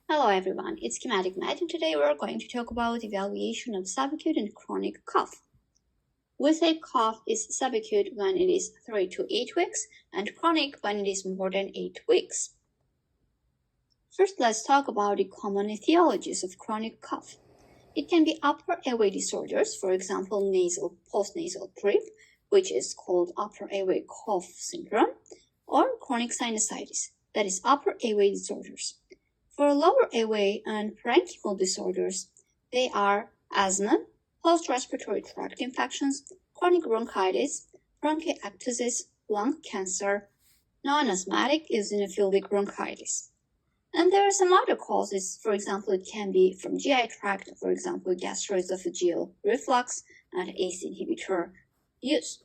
Hello everyone, it's Schematic Med and today we're going to talk about evaluation of subacute and chronic cough. We say cough is subacute when it is 3 to 8 weeks and chronic when it is more than 8 weeks. First, let's talk about the common etiologies of chronic cough. It can be upper airway disorders, for example, nasal postnasal drip, which is called upper airway cough syndrome, or chronic sinusitis, that is upper airway disorders. For lower airway and parenchymal disorders, they are asthma, post-respiratory tract infections, chronic bronchitis, bronchiectasis, lung cancer, non-asthmatic eosinophilic bronchitis. And there are some other causes. For example, it can be from GI tract, for example, gastroesophageal reflux and ACE inhibitor use.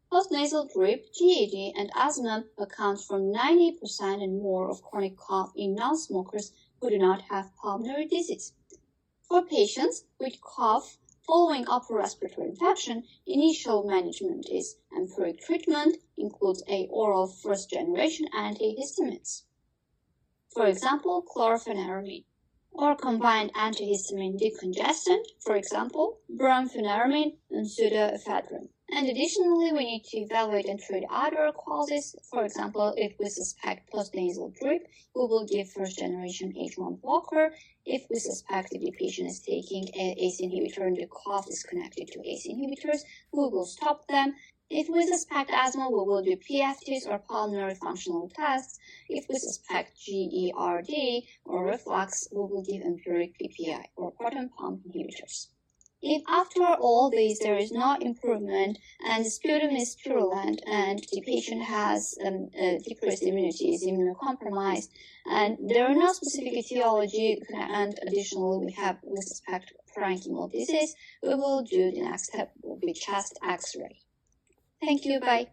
Postnasal drip, GED, and asthma account for 90% and more of chronic cough in non-smokers who do not have pulmonary disease. For patients with cough following upper respiratory infection, initial management is empiric treatment includes a oral first-generation antihistamines. For example, chlorpheniramine, or combined antihistamine decongestant, for example, brompheniramine and pseudoephedrine. And additionally, we need to evaluate and treat other causes. For example, if we suspect postnasal drip, we will give first-generation H1 blocker. If we suspect that the patient is taking an ACE inhibitor and the cough is connected to ACE inhibitors, we will stop them. If we suspect asthma, we will do PFTs or pulmonary functional tests. If we suspect GERD or reflux, we will give empiric PPI or proton pump inhibitors. If after all these there is no improvement and the sputum is purulent and the patient has decreased immunity, is immunocompromised, and there are no specific etiology, and additionally we suspect parenchymal disease, we will do the next step will be chest X-ray. Thank you, bye.